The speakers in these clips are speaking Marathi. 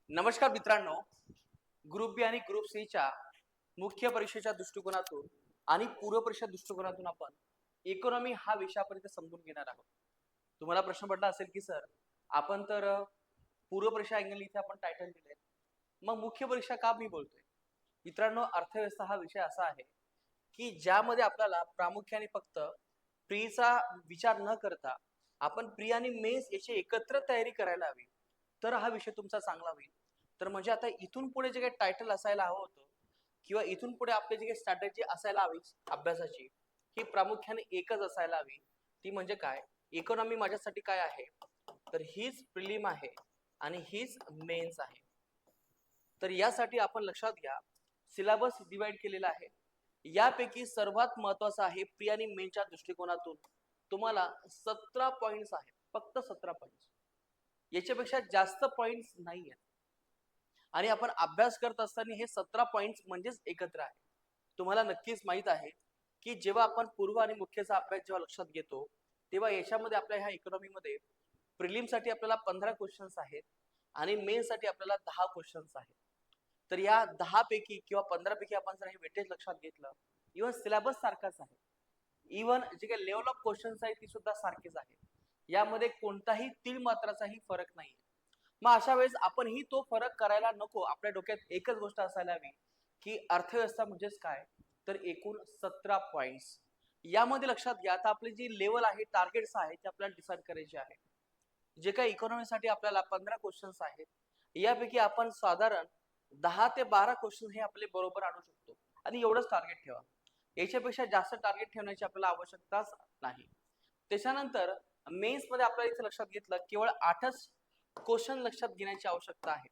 नमस्कार मित्रांनो. ग्रुप बी आणि ग्रुप सी च्या मुख्य परीक्षेच्या दृष्टिकोनातून आणि पूर्व परीक्षा दृष्टिकोनातून आपण इकॉनॉमी हा विषयापर्यंत समजून घेणार आहोत. तुम्हाला प्रश्न पडला असेल की सर आपण तर पूर्व परीक्षा अँगल इथे आपण टायटल दिले, मग मुख्य परीक्षा का मी बोलतोय? मित्रांनो, अर्थव्यवस्था हा विषय असा आहे की ज्यामध्ये आपल्याला प्रामुख्याने फक्त प्रीचा विचार न करता आपण प्री आणि मेन्स याची एकत्र तयारी करायला हवी, तर हा विषय तुमचा चांगला होईल. तर म्हणजे आता इथून पुढे जे काही टायटल असायला हवं होतं किंवा इथून पुढे आपली जी काही स्ट्रॅटेजी असायला हवी अभ्यासाची, ही प्रामुख्याने एकच असायला हवी. ती म्हणजे काय? इकॉनॉमी माझ्यासाठी काय आहे? तर हीच प्रिलिम आहे आणि हीच मेन्स आहे. तर यासाठी आपण लक्षात घ्या, सिलेबस डिवाइड केलेला आहे. यापैकी सर्वात महत्वाचं आहे प्री आणि मेनच्या दृष्टिकोनातून तुम्हाला 17 पॉइंट्स आहेत, फक्त 17 पॉइंट्स. याच्यापेक्षा जास्त पॉइंट्स नाही आहेत. आणि आपण अभ्यास करत असताना हे 17 पॉइंट्स म्हणजेच एकत्र आहे. तुम्हाला नक्कीच माहित आहे की जेव्हा आपण पूर्व आणि मुख्यचा अभ्यास जेव्हा लक्षात घेतो, तेव्हा याच्यामध्ये आपल्या ह्या इकॉनॉमीमध्ये प्रिलिमसाठी आपल्याला 15 क्वेश्चन्स आहेत आणि मेन्ससाठी आपल्याला 10 क्वेश्चन्स आहेत. तर या 10 पैकी किंवा 15 पैकी आपण जर हे वेटेज लक्षात घेतलं, इव्हन सिलेबस सारखाच आहे. इव्हन जे काही लेवल ऑफ क्वेश्चन्स आहेत ती सुद्धा सारखीच आहे. यामध्ये कोणताही तीळ मात्राचाही फरक नाही. मग अशा वेळेस आपणही तो फरक करायला नको. आपल्या डोक्यात एकच गोष्ट असायला हवी की अर्थव्यवस्था म्हणजेच काय, तर एकूण 17 पॉइंट्स. यामध्ये लक्षात घ्या, आता आपली जी लेवल आहे, टार्गेट्स आहेत, ते आपल्याला डिसाईड करायचे आहे. जे काही इकॉनॉमीसाठी आपल्याला 15 क्वेश्चन्स आहेत, यापैकी आपण साधारण 10 ते 12 क्वेश्चन हे आपले बरोबर आणू शकतो आणि एवढंच टार्गेट ठेवा. याच्यापेक्षा जास्त टार्गेट ठेवण्याची आपल्याला आवश्यकताच नाही. त्याच्यानंतर मेन्स मध्ये आपल्याला इथे लक्षात घेतलं केवळ 8च क्वेश्चन लक्षात घेण्याची आवश्यकता आहे,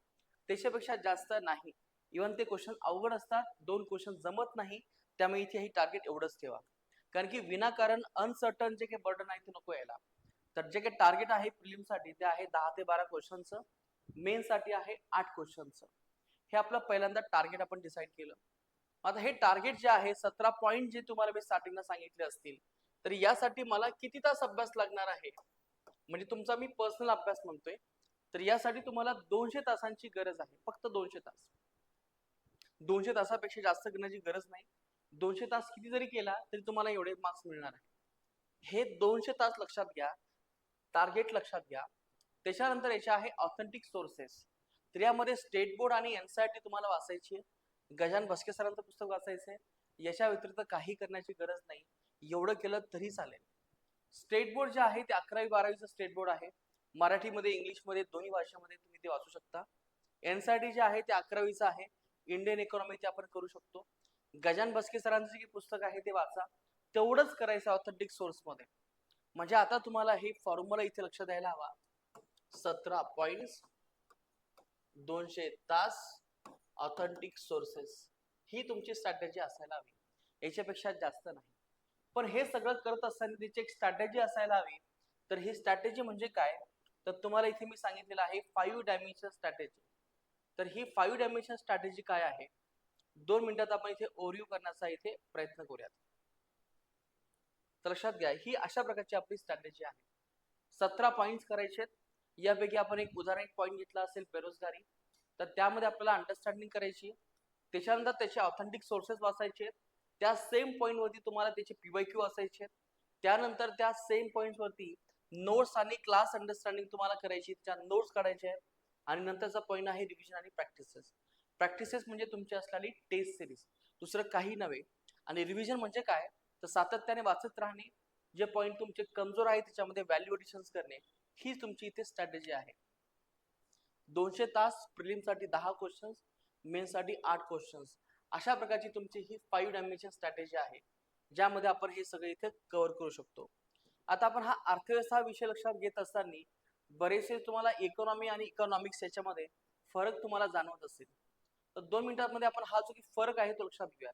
त्याच्यापेक्षा जास्त नाही. इव्हन ते क्वेश्चन अवघड असतात, 2 क्वेश्चन जमत नाही, त्यामुळे इथे ही टार्गेट एवढंच ठेवा. कारण की विनाकारण अनसर्टन जे काही बर्डन आहे ते नको यायला. तर जे काही टार्गेट आहे प्रिलिमसाठी ते आहे 10 ते 12 क्वेश्चनचं, मेन्ससाठी आहे 8 क्वेश्चनचं. हे आपलं पहिल्यांदा टार्गेट आपण डिसाईड केलं. आता हे टार्गेट जे आहे 17 पॉईंट जे तुम्हाला मी स्टार्टिंगला सांगितले असतील, तर यासाठी मला किती तास अभ्यास लागणार आहे, म्हणजे तुमचा मी पर्सनल अभ्यास म्हणतोय. तर यासाठी तुम्हाला 200 तासांची गरज आहे, फक्त 200 तास. 200 तासापेक्षा जास्त करण्याची गरज नाही. 200 तास किती जरी केला तरी तुम्हाला एवढे मार्क्स मिळणार आहे. हे 200 तास लक्षात घ्या, टार्गेट लक्षात घ्या. त्याच्यानंतर याचे आहे ऑथेंटिक सोर्सेस. तर यामध्ये स्टेट बोर्ड आणि एनसीईआरटी तुम्हाला वाचायची आहे. गजानन भस्के सरांचं पुस्तक वाचायचं आहे. याच्या व्यतिरिक्त काही करण्याची गरज नाही, एवढं केलं तरी चालेल. स्टेट बोर्ड जे आहे ते 11वी-12वीचं स्टेट बोर्ड आहे. मराठीमध्ये, इंग्लिशमध्ये दोन्ही भाषेमध्ये तुम्ही ते वाचू शकता. एनसीईआरटी जे आहे ते 11वीचं आहे. इंडियन इकॉनॉमी ते आपण करू शकतो. गजानन भस्के सरांचं जे पुस्तक आहे ते वाचा. तेवढंच करायचं ऑथेंटिक सोर्समध्ये. म्हणजे आता तुम्हाला हे फॉर्म्युला इथे लक्षात द्यायला हवा. 17 पॉइंट्स, 200 तास, ऑथेंटिक सोर्सेस, ही तुमची स्ट्रॅटेजी असायला हवी. याच्यापेक्षा जास्त नाही. पण हे सगळं करत असताना त्याची एक स्ट्रॅटेजी असायला हवी. तर ही स्ट्रॅटेजी म्हणजे काय, तर तुम्हाला इथे मी सांगितलेलं आहे 5 डायमेन्शन स्ट्रॅटेजी. तर ही 5 डायमेन्शन स्ट्रॅटेजी काय आहे, 2 मिनिटात आपण इथे ओव्हरव्ह्यू करण्याचा इथे प्रयत्न करूयात. तर लक्षात घ्या, ही अशा प्रकारची आपली स्ट्रॅटेजी आहे. 17 पॉइंट्स करायचे. यापैकी आपण एक उदाहरण पॉइंट घेतला असेल बेरोजगारी, तर त्यामध्ये आपल्याला अंडरस्टँडिंग करायची. त्याच्यानंतर त्याचे ऑथेंटिक सोर्सेस वाचायचे. त्या सेम पॉइंट वरती तुम्हाला त्याचे पीवायक्यू असायचे. त्यानंतर त्या सेम पॉइंट्स वरती नोट्स आणि क्लास अंडरस्टँडिंग तुम्हाला करायची, त्या नोट्स काढायचे आहेत. आणि नंतरचा पॉइंट आहे रिव्हिजन आणि प्रॅक्टिसेस. प्रॅक्टिसेस म्हणजे तुमची असलेली टेस्ट सिरीज, दुसरं काही नव्हे. आणि रिव्हिजन म्हणजे काय, तर सातत्याने वाचत राहणे, जे पॉइंट तुमचे कमजोर आहे त्याच्यामध्ये व्हॅल्यू एडिशन्स करणे, ही तुमची इथे स्ट्रॅटेजी आहे. 200 तास, प्रिलिमसाठी 10 क्वेश्चन्स, मेन्ससाठी 8 क्वेश्चन्स, अशा प्रकारची तुमची ही 5 डायमेन्शन स्ट्रॅटेजी आहे, ज्यामध्ये आपण हे सगळे इथे कव्हर करू शकतो. आता आपण हा अर्थव्यवस्था विषय लक्षात घेत असताना बरेचसे तुम्हाला इकॉनॉमी आणि इकॉनॉमिक्स याच्यामध्ये फरक तुम्हाला जाणवत असेल. तर 2 मिनिटांमध्ये आपण हा जो फरक आहे तो लक्षात घेऊया.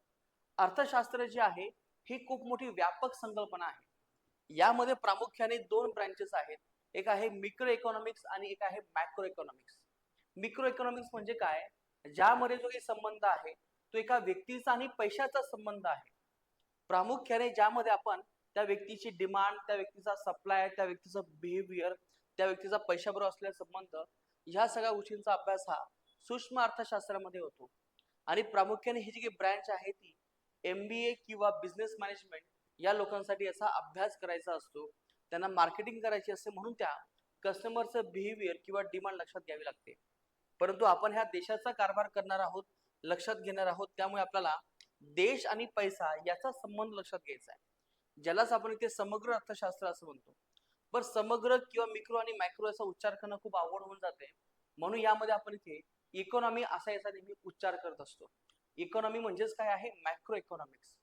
अर्थशास्त्र जे आहे ही खूप मोठी व्यापक संकल्पना आहे. यामध्ये प्रामुख्याने 2 ब्रँचेस आहेत. एक आहे मिक्रो इकॉनॉमिक्स आणि एक आहे मॅक्रो इकॉनॉमिक्स. मिक्रो इकॉनॉमिक्स म्हणजे काय, ज्यामध्ये जो काही संबंध आहे तो एका व्यक्तीचा आणि पैशाचा संबंध आहे. प्रामुख्याने ज्यामध्ये आपण त्या व्यक्तीची डिमांड, त्या व्यक्तीचा सप्लाय, त्या व्यक्तीचं बिहेवियर, त्या व्यक्तीचा पैशाबरोबर असलेला संबंध, ह्या सगळ्या गोष्टींचा अभ्यास हा सूक्ष्म अर्थशास्त्रामध्ये होतो. आणि प्रामुख्याने ही जी काही ब्रँच आहे ती MBA किंवा बिझनेस मॅनेजमेंट या लोकांसाठी याचा अभ्यास करायचा असतो. त्यांना मार्केटिंग करायची असते, म्हणून त्या कस्टमरचं बिहेवियर किंवा डिमांड लक्षात घ्यावी लागते. परंतु आपण ह्या देशाचा कारभार करणार आहोत, लक्षात घेणार आहोत, त्यामुळे आपल्याला देश आणि पैसा याचा संबंध लक्षात घ्यायचा आहे, ज्यालाच आपण इथे समग्र अर्थशास्त्र असं म्हणतो. पण समग्र किंवा मिक्रो आणि मॅक्रो याचा उच्चार करणं खूप अवघड होऊन जाते, म्हणून यामध्ये आपण इथे इकॉनॉमी असा याचा नेहमी उच्चार करत असतो. इकॉनॉमी म्हणजेच काय आहे, मॅक्रो इकॉनॉमिक्स.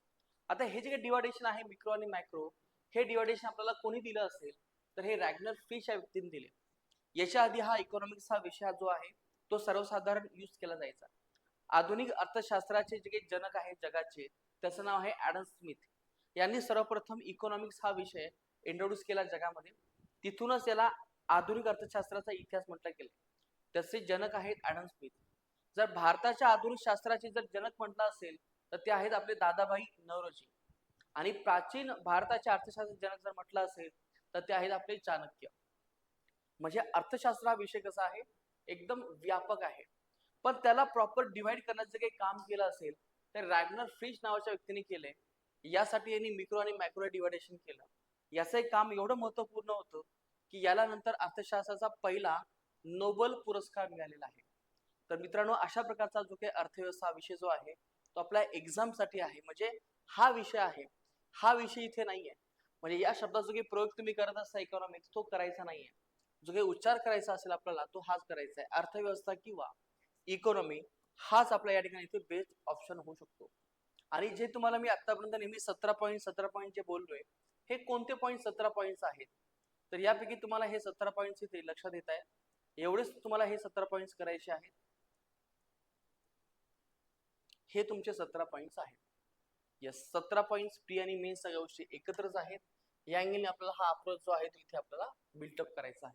आता हे जे काही डिवायडेशन आहे मिक्रो आणि मॅक्रो, हे डिवायडेशन आपल्याला कोणी दिलं असेल तर हे रॅग्नर फिश या व्यक्तीने दिले. याच्या आधी हा इकॉनॉमिक्स हा विषय जो आहे तो सर्वसाधारण यूज केला जायचा. आधुनिक अर्थशास्त्राचे जे काही जनक आहेत जगाचे, त्याचं नाव आहे ॲडम स्मिथ. यांनी सर्वप्रथम इकॉनॉमिक्स हा विषय इंट्रोड्यूस केला जगामध्ये. तिथूनच याला आधुनिक अर्थशास्त्राचा इतिहास म्हटलं गेला. त्याचे जनक आहेत ॲडम स्मिथ. जर भारताच्या आधुनिक शास्त्राचे जर जनक म्हटलं असेल तर ते आहेत आपले दादाभाई नौरोजी. आणि प्राचीन भारताच्या अर्थशास्त्र जनक जर म्हटलं असेल तर ते आहेत आपले चाणक्य. म्हणजे अर्थशास्त्र हा विषय कसा आहे, एकदम व्यापक आहे. पण त्याला प्रॉपर डिवाइड करण्याचं काही काम केलं असेल तर रॅग्नर फिश नावाच्या व्यक्तीने केले. यासाठी यांनी मिक्रो आणि मॅक्रो डिवायडेशन केलं. याचं एक काम एवढं महत्वपूर्ण होतं की याला नंतर अर्थशास्त्राचा पहिला नोबेल पुरस्कार मिळालेला आहे. तर मित्रांनो, अशा प्रकारचा जो काही अर्थव्यवस्था विषय जो आहे तो आपल्या एक्झाम साठी आहे. म्हणजे हा विषय आहे, हा विषय इथे नाहीये. म्हणजे या शब्दाचा जो काही प्रयोग तुम्ही करत असता इकॉनॉमिक्स, तो करायचा नाहीये. जो काही उच्चार करायचा असेल आपल्याला तो हाच करायचा आहे. अर्थव्यवस्था किंवा इकॉनॉमी हाच आपल्या या ठिकाणी इथे बेस्ट ऑप्शन होऊ शकतो. आणि जे तुम्हाला मी आतापर्यंत नेहमी 17 पॉईंट जे बोललोय, हे कोणते पॉईंट 17 पॉईंट्स आहेत, तर यापैकी तुम्हाला हे 17 पॉईंट्स इथे लक्षात येत आहे. एवढेच तुम्हाला हे 17 पॉईंट्स करायचे आहेत. हे तुमचे 17 पॉईंट्स आहेत. यस, 17 पॉईंट्स प्री आणि मेन सगळ्या गोष्टी एकत्रच आहेत. या अँगलने आपल्याला हा अप्रोच जो आहे तो इथे आपल्याला बिल्टअप करायचा आहे.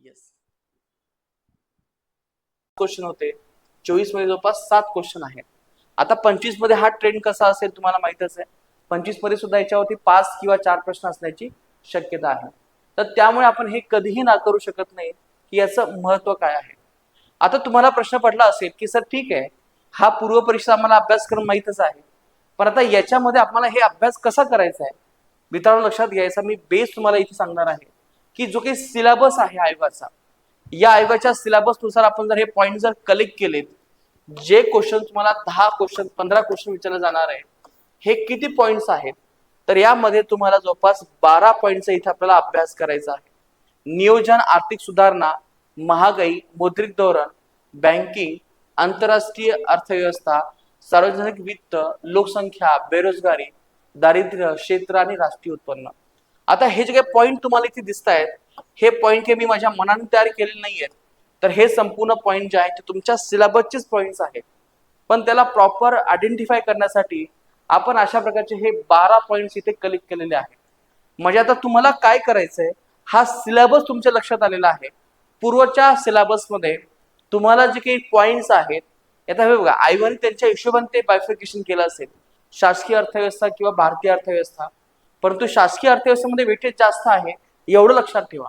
येस, क्वेश्चन होते 24 मध्ये जवळपास 7 क्वेश्चन आहेत. आता 25 मध्ये हा ट्रेंड कसा असेल तुम्हाला माहितच आहे. 25 मध्ये सुद्धा याच्यावरती 5 किंवा 4 प्रश्न असण्याची शक्यता आहे. तर त्यामुळे आपण हे कधीही नाकारू शकत नाही की याचं महत्व काय आहे. आता तुम्हाला प्रश्न पडला असेल की सर ठीक आहे, हा पूर्व परीक्षा आम्हाला अभ्यासक्रम माहितच आहे, पण आता याच्यामध्ये आम्हाला हे अभ्यास कसा करायचा आहे. मित्रांनो, लक्षात घ्यायचा, मी बेस तुम्हाला इथे सांगणार आहे की जो काही सिलेबस आहे आयोगाचा, या आयोगाच्या सिलेबस नुसार आपण जर हे पॉईंट जर कलेक्ट केलेत, जे क्वेश्चन तुम्हाला 10 क्वेश्चन 15 क्वेश्चन विचारले जाणार आहे, हे किती पॉइंट्स आहेत, तर यामध्ये तुम्हाला जवळपास 12 पॉइंटचा इथे आपल्याला अभ्यास करायचा आहे. नियोजन, आर्थिक सुधारणा, महागाई, मौद्रिक धोरण, बँकिंग, आंतरराष्ट्रीय अर्थव्यवस्था, सार्वजनिक वित्त, लोकसंख्या, बेरोजगारी, दारिद्र्य, क्षेत्र आणि राष्ट्रीय उत्पन्न. आता हे जे काही पॉइंट तुम्हाला इथे दिसत आहेत, हे पॉइंट हे मी माझ्या मनाने तयार केलेले नाहीयेत. तर हे संपूर्ण पॉइंट जे आहेत ते तुमच्या सिलेबसचेच पॉइंट्स आहेत. पण त्याला प्रॉपर आयडेंटिफाय करण्यासाठी आपण अशा प्रकारचे हे 12 पॉइंट्स इथे कलेक्ट केलेले आहेत. म्हणजे आता तुम्हाला काय करायचंय, हा सिलेबस तुमच्या लक्षात आलेला आहे. पूर्वच्या सिलेबसमध्ये तुम्हाला जे काही पॉइंट्स आहेत, आता हे बघा, आयोगाने त्यांच्या हिशोबाने ते बायफिकेशन केलं असेल, शासकीय अर्थव्यवस्था किंवा भारतीय अर्थव्यवस्था. परंतु शासकीय अर्थव्यवस्थेमध्ये वेटेज जास्त आहे, एवढं लक्षात ठेवा.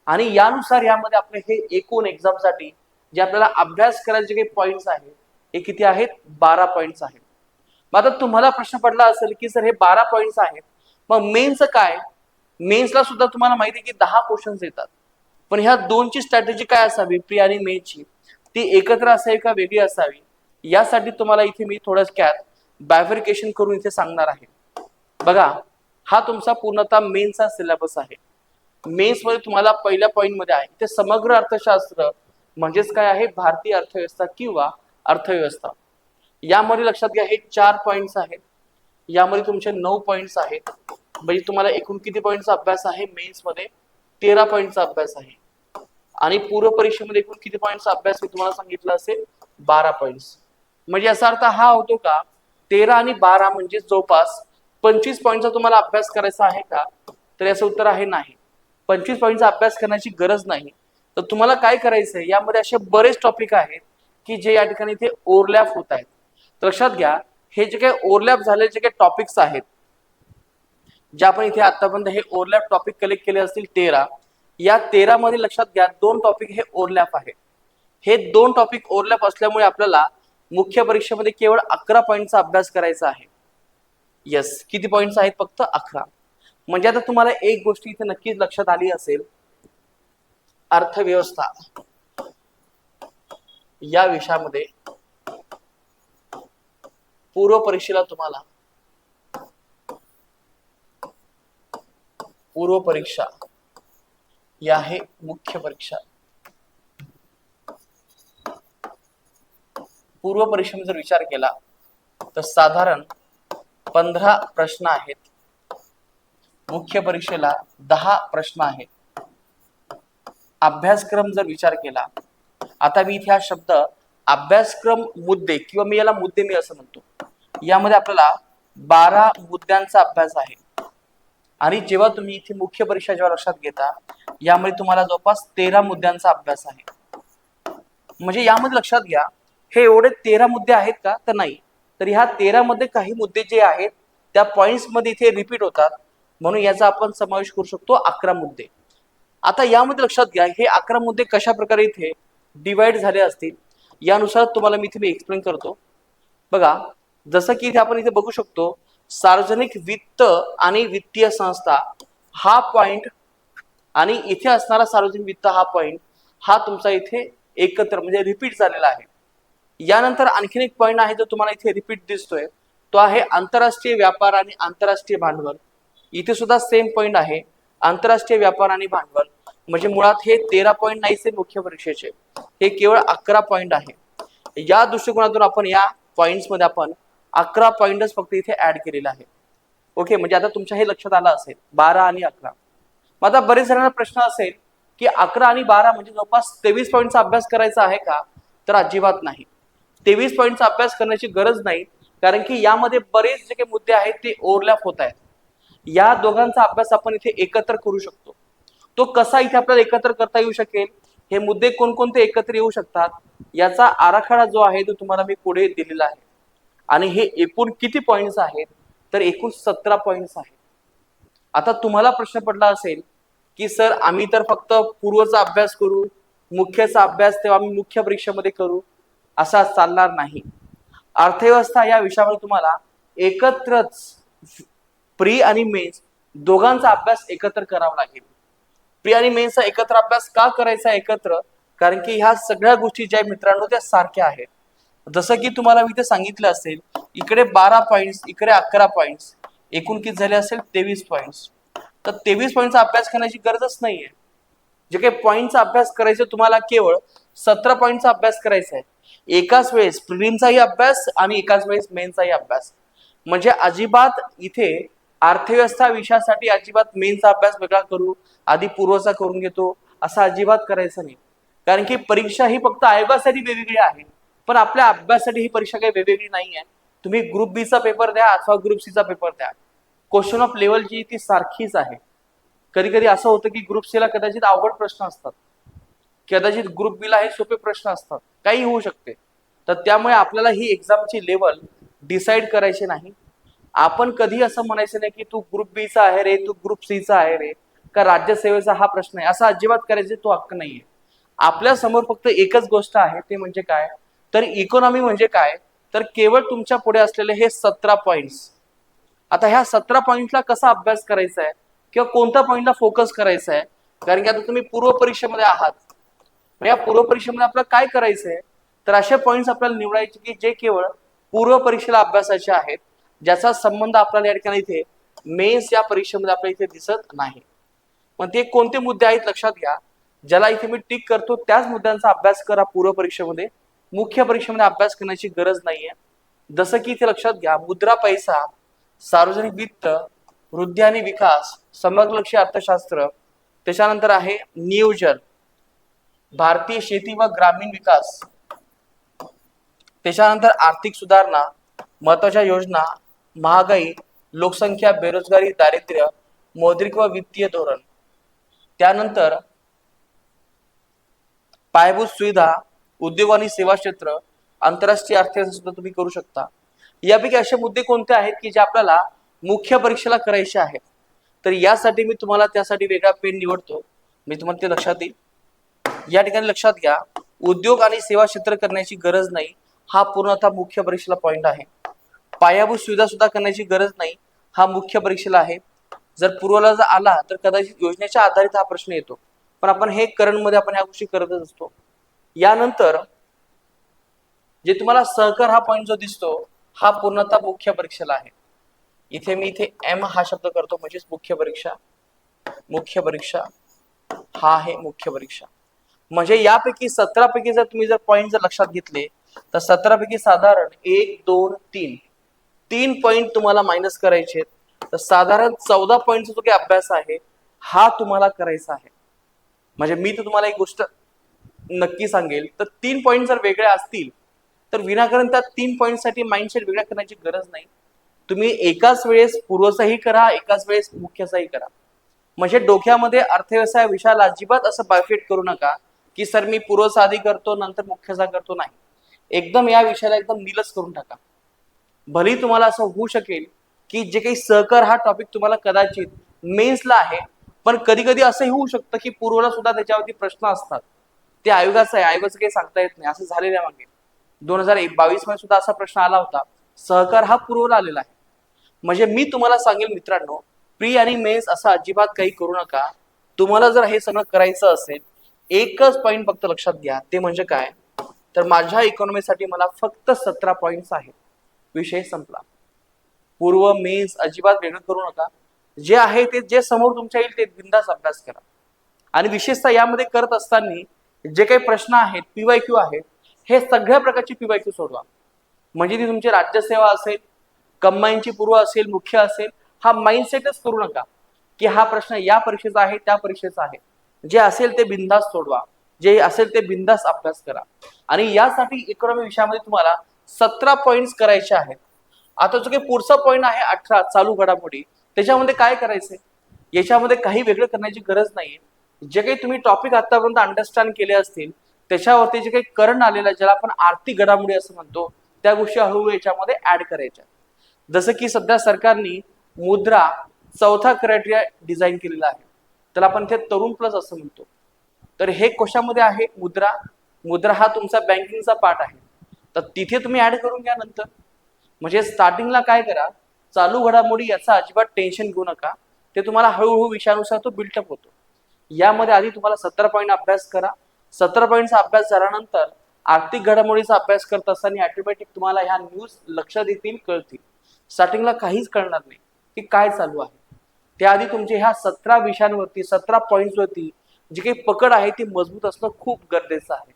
आणि यानुसार यामध्ये आपले हे एकूण एक्झामसाठी जे आपल्याला अभ्यास करायचे काही पॉइंट्स आहेत, हे किती आहेत, 12 पॉइंट्स आहेत. मग आता तुम्हाला प्रश्न पडला असेल की सर हे 12 पॉइंट्स आहेत, मग मेन्सचं काय. मेन्सला सुद्धा तुम्हाला माहिती आहे की 10 क्वेश्चन्स येतात. पण ह्या दोनची स्ट्रॅटेजी काय असावी, प्री आणि मेन्सची, ती एकत्र असावी का वेगळी असावी, यासाठी तुम्हाला इथे मी थोडक्यात बायफिकेशन करून इथे सांगणार आहे. बघा, हा तुमचा पूर्णतः मेन्सचा सिलेबस आहे. मेन्स मध्ये तुम्हाला पहिल्या पॉइंट मध्ये आहे ते समग्र अर्थशास्त्र, म्हणजेच काय आहे, भारतीय अर्थव्यवस्था किंवा अर्थव्यवस्था. यामध्ये लक्षात घ्या हे 4 पॉइंट्स आहेत, यामध्ये तुमचे 9 पॉइंट्स आहेत. म्हणजे तुम्हाला एकूण किती पॉइंटचा अभ्यास आहे, मेन्स मध्ये 13 पॉइंटचा अभ्यास आहे. आणि पूर्व परीक्षेमध्ये एकूण किती पॉइंटचा अभ्यास मी तुम्हाला सांगितलं असेल, 12 पॉइंट्स. म्हणजे याचा अर्थ हा होतो का 13 आणि 12 म्हणजे जवळपास 25 पॉइंटचा तुम्हाला अभ्यास करायचा आहे का, तर याचं उत्तर आहे नाही. 25 पॉइंटचा अभ्यास करण्याची गरज नाही. तर तुम्हाला काय करायचंय, यामध्ये असे बरेच टॉपिक आहेत की जे या ठिकाणी इथे ओव्हरलॅप होत आहेत. लक्षात घ्या, हे जे काही ओव्हरलॅप झालेले जे काही टॉपिक्स आहेत, जे आपण इथे आतापर्यंत हे ओव्हरलॅप टॉपिक कलेक्ट केले असतील 13, या 13 मध्ये लक्षात घ्या 2 टॉपिक हे ओव्हरलॅप आहेत. हे दोन टॉपिक ओव्हरलॅप असल्यामुळे आपल्याला मुख्य परीक्षेमध्ये केवळ 11 पॉईंटचा अभ्यास करायचा आहे. यस, किती पॉईंट्स आहेत? फक्त 11. म्हणजे आता तुम्हाला एक गोष्ट इथे नक्कीच लक्षात आली असेल, अर्थव्यवस्था या विषयामध्ये पूर्व परीक्षेला तुम्हाला पूर्व परीक्षा या आहे मुख्य परीक्षा. पूर्व परीक्षेमध्ये जर विचार केला तर साधारण 15 प्रश्न आहेत. मुख्य परीक्षेला 10 प्रश्न आहेत. अभ्यासक्रम जर विचार केला, आता मी इथे हा शब्द अभ्यासक्रम मुद्दे किंवा मी याला मुद्दे मी असं म्हणतो, यामध्ये आपल्याला 12 मुद्द्यांचा अभ्यास आहे. आणि जेव्हा तुम्ही इथे मुख्य परीक्षा जेव्हा लक्षात घेता, यामध्ये तुम्हाला जवळपास 13 मुद्द्यांचा अभ्यास आहे. म्हणजे यामध्ये लक्षात घ्या, हे एवढे 13 मुद्दे आहेत का? तर नाही. तर ह्या 13 मध्ये काही मुद्दे जे आहेत त्या पॉइंट्स मध्ये इथे रिपीट होतात, म्हणून याचा आपण समावेश करू शकतो 11 मुद्दे. आता यामध्ये लक्षात घ्या, हे 11 मुद्दे कशा प्रकारे इथे डिवाइड झाले असतील यानुसार तुम्हाला मी इथे एक्सप्लेन करतो. बघा, जसं की इथे आपण इथे बघू शकतो, सार्वजनिक वित्त आणि वित्तीय संस्था हा पॉइंट आणि इथे असणारा सार्वजनिक वित्त हा पॉइंट हा तुमचा इथे एकत्र म्हणजे रिपीट झालेला आहे. यानंतर आणखीन एक पॉइंट आहे जो तुम्हाला इथे रिपीट दिसतोय, तो आहे आंतरराष्ट्रीय व्यापार आणि आंतरराष्ट्रीय भांडवल. इथे सुद्धा सेम पॉइंट आहे, आंतरराष्ट्रीय व्यापार आणि भांडवल. म्हणजे मुळात हे 13 पॉइंट नाहीचे मुख्य परीक्षेचे, हे केवळ 11 पॉइंट आहे. या दृष्टिकोनातून आपण या पॉइंट्स मध्ये आपण 11 पॉइंटच फक्त इथे ऍड केलेला आहे. ओके, म्हणजे आता तुमच्या हे लक्षात आलं असेल 12 आणि 11. मग आता बरेच जणांना प्रश्न असेल की 11 आणि 12 म्हणजे जवळपास 23 पॉईंटचा अभ्यास करायचा आहे का? तर अजिबात नाही. 23 पॉईंटचा अभ्यास करण्याची गरज नाही, कारण की यामध्ये बरेच जे काही मुद्दे आहेत ते ओव्हरलॅप होत आहेत. या दोघांचा अभ्यास आपण इथे एकत्र करू शकतो. तो कसा इथे आपल्याला एकत्र करता येऊ शकेल, हे मुद्दे कोणकोणते एकत्र येऊ शकतात, याचा आराखडा जो आहे तो तुम्हाला मी पुढे दिलेला आहे. आणि हे एकूण किती पॉइंट्स आहेत? तर एकूण 17 पॉइंट्स आहेत. आता तुम्हाला प्रश्न पडला असेल की सर, आम्ही तर फक्त पूर्वचा अभ्यास करू, मुख्यचा अभ्यास तेव्हा आम्ही मुख्य परीक्षेमध्ये करू, असा चालणार नाही. अर्थव्यवस्था या विषयामध्ये तुम्हाला एकत्रच प्री आणि मेन्स दोघांचा अभ्यास एकत्र करावा लागेल. प्री आणि मेन्सचा एकत्र अभ्यास का करायचा एकत्र? कारण की ह्या सगळ्या गोष्टी ज्या मित्रांनो त्या सारख्या आहेत. जसं की तुम्हाला मी इथे सांगितलं असेल, इकडे 12 पॉइंट्स, इकडे 11 पॉइंट्स, एकूण किती झाले असेल 23 पॉइंट्स. तर 23 पॉइंटचा अभ्यास करण्याची गरजच नाहीये. जे काही पॉइंटचा अभ्यास करायचा तुम्हाला केवळ 17 पॉइंटचा अभ्यास करायचा आहे. एकाच वेळेस प्रिलिमचाही अभ्यास आणि एकाच वेळेस मेन्सचाही अभ्यास. म्हणजे अजिबात इथे अर्थव्यवस्था विषयासाठी अजिबात मेन्सचा अभ्यास वेगळा करू, आधी पूर्वचा करून घेतो, असं अजिबात करायचं नाही. कारण की परीक्षा ही फक्त आयोगासाठी वेगवेगळी आहे, पण आपल्या अभ्यासासाठी ही परीक्षा काही वेगवेगळी नाही आहे. तुम्ही ग्रुप बी चा पेपर द्या अथवा ग्रुप सी चा पेपर द्या, क्वेश्चन ऑफ लेवल जी ती सारखीच आहे. कधी कधी असं होतं की ग्रुप सी ला कदाचित अवघड प्रश्न असतात, कदाचित ग्रुप बी ला हे सोपे प्रश्न असतात, काही होऊ शकते. तर त्यामुळे आपल्याला ही एक्झामची लेवल डिसाईड करायची नाही. आपण कधी असं म्हणायचं नाही की तू ग्रुप बी चा आहे रे, तू ग्रुप सी चा आहे रे, का राज्यसेवेचा हा प्रश्न आहे, असं अजिबात करायचे तो हक्क नाहीये. आपल्या समोर फक्त एकच गोष्ट आहे, ते म्हणजे काय, तर इकॉनॉमी म्हणजे काय, तर केवळ तुमच्या पुढे असलेले हे 17 पॉइंट्स. आता ह्या 17 पॉइंटला कसा अभ्यास करायचा आहे किंवा कोणत्या पॉइंटला फोकस करायचा आहे, कारण की आता तुम्ही पूर्व परीक्षेमध्ये आहात. या पूर्व परीक्षेमध्ये आपल्याला काय करायचंय, तर असे पॉइंट्स आपल्याला निवडायचे की जे केवळ पूर्व परीक्षेला अभ्यासाचे आहेत, ज्याचा संबंध आपल्याला या ठिकाणी इथे मेन्स या परीक्षेमध्ये आपल्याला इथे दिसत नाही. मग ते कोणते मुद्दे आहेत लक्षात घ्या, ज्याला इथे मी टिक करतो त्याच मुद्द्यांचा अभ्यास करा पूर्व परीक्षेमध्ये, मुख्य परीक्षेमध्ये अभ्यास करण्याची गरज नाहीये. जसं की इथे लक्षात घ्या, मुद्रा पैसा, सार्वजनिक वित्त, वृद्धी आणि विकास, समग्रलक्षी अर्थशास्त्र, त्याच्यानंतर आहे नियोजन, भारतीय शेती व ग्रामीण विकास, त्याच्यानंतर आर्थिक सुधारणा, महत्वाच्या योजना, महागाई, लोकसंख्या, बेरोजगारी, दारिद्र्य, मौद्रिक व वित्तीय धोरण, त्यानंतर पायाभूत सुविधा, उद्योग आणि सेवा क्षेत्र, आंतरराष्ट्रीय अर्थव्यवस्था सुद्धा तुम्ही करू शकता. यापैकी असे मुद्दे कोणते आहेत की जे आपल्याला मुख्य परीक्षेला करायचे आहेत, तर यासाठी मी तुम्हाला त्यासाठी वेगळा पेन निवडतो, मी तुम्हाला ते लक्षात येईल. या ठिकाणी लक्षात घ्या, उद्योग आणि सेवा क्षेत्र करण्याची गरज नाही, हा पूर्णतः मुख्य परीक्षेला पॉइंट आहे. पायाभूत सुविधा सुद्धा करण्याची गरज नाही, हा मुख्य परीक्षेला आहे. जर पूर्वला जर आला तर कदाचित योजनेच्या आधारित हा प्रश्न येतो, पण आपण हे करंट मध्ये आपण ह्या गोष्टी करतच असतो. यानंतर जे तुम्हाला सहकार हा पॉइंट जो दिसतो, हा पूर्णतः मुख्य परीक्षेला आहे. इथे मी इथे एम हा शब्द करतो, म्हणजेच मुख्य परीक्षा. मुख्य परीक्षा हा आहे मुख्य परीक्षा. म्हणजे यापैकी 17 पैकी जर तुम्ही जर पॉइंट जर लक्षात घेतले तर 17 पैकी साधारण 1 2 3 पॉइंट तुम्हाला मायनस करायचे. तर साधारण 14 पॉइंटचा जो काही अभ्यास आहे हा तुम्हाला करायचा आहे. म्हणजे मी तर तुम्हाला एक गोष्ट नक्की सांगेल, तर 3 पॉइंट जर वेगळे असतील तर विनाकारण त्या 3 पॉइंटसाठी माइंडसेट वेगळा करण्याची गरज नाही. तुम्ही एकाच वेळेस पूर्वचाही करा, एकाच वेळेस मुख्यचाही करा. म्हणजे डोक्यामध्ये अर्थव्यवसाय विषयाला अजिबात असं बायफेट करू नका की सर मी पूर्वचा आधी करतो नंतर मुख्यचा करतो. नाही, एकदम या विषयाला एकदम नीलच करून टाका. भलेही तुम्हाला असं होऊ शकेल की जे काही सहकार हा टॉपिक तुम्हाला कदाचित मेन्सला आहे, पण कधी कधी असंही होऊ शकतं की पूर्वला सुद्धा त्याच्यावरती प्रश्न असतात. ते आयोगाचं आहे, आयोगाचं काही सांगता येत नाही. असं झालेलं आहे मागे 2022 मध्ये सुद्धा असा प्रश्न आला होता. सहकार हा पूर्वला आलेला आहे. म्हणजे मी तुम्हाला सांगेल मित्रांनो, प्री आणि मेन्स असं अजिबात काही करू नका. तुम्हाला जर हे सगळं करायचं असेल, एकच पॉइंट फक्त लक्षात घ्या, ते म्हणजे काय, तर माझ्या इकॉनॉमीसाठी मला फक्त 17 पॉइंट्स आहेत. विषय संपला. पूर्व मेन्स अजिबात वेगळं करू नका. जे आहे ते जे समोर तुमच्या येईल ते बिंदास अभ्यास करा. आणि विशेषतः यामध्ये करत असताना जे काही प्रश्न आहेत, पीवायक्यू आहेत, हे सगळ्या प्रकारची पीवायक्यू सोडवा. म्हणजे ती तुमची राज्यसेवा असेल, कंबाईनची पूर्व असेल, मुख्य असेल, हा माइंडसेटच करू नका की हा प्रश्न या परीक्षेचा आहे त्या परीक्षेचा आहे. जे असेल ते बिंदास सोडवा, जे असेल ते बिंदास अभ्यास करा. आणि यासाठी इकॉनॉमी विषयामध्ये तुम्हाला 17 पॉइंट्स करायचे आहेत. आता जो काही पुढचा पॉइंट आहे 18 चालू घडामोडी, त्याच्यामध्ये काय करायचंय, याच्यामध्ये काही वेगळं करण्याची गरज नाहीये. जे काही तुम्ही टॉपिक आतापर्यंत अंडरस्टँड केले असतील त्याच्यावरती जे काही करंट आलेलं आहे, ज्याला आपण आर्थिक घडामोडी असं म्हणतो, त्या गोष्टी हळूहळू याच्यामध्ये ऍड करायच्या. जसं की सध्या सरकारने मुद्रा चौथा क्रायटेरिया डिझाईन केलेला आहे, त्याला आपण ते तरुण प्लस असं म्हणतो. तर हे कशामध्ये आहे, मुद्रा. मुद्रा हा तुमचा बँकिंगचा पार्ट आहे, तर तिथे तुम्ही ऍड करून घ्या नंतर. म्हणजे स्टार्टिंगला काय करा, चालू घडामोडी याचा अजिबात टेन्शन घेऊ नका, ते तुम्हाला हळूहळू विषयानुसार तो बिल्टअप होतो. यामध्ये आधी तुम्हाला 17 पॉईंट अभ्यास करा. 17 पॉईंटचा अभ्यास झाल्यानंतर आर्थिक घडामोडीचा अभ्यास करत असताना ऑटोमॅटिक तुम्हाला ह्या न्यूज लक्षात येतील, कळतील. स्टार्टिंगला काहीच कळणार नाही की काय चालू आहे. त्याआधी तुमचे ह्या 17 विषयांवरती 17 पॉईंट्सवरती जी काही पकड आहे ती मजबूत असणं खूप गरजेचं आहे.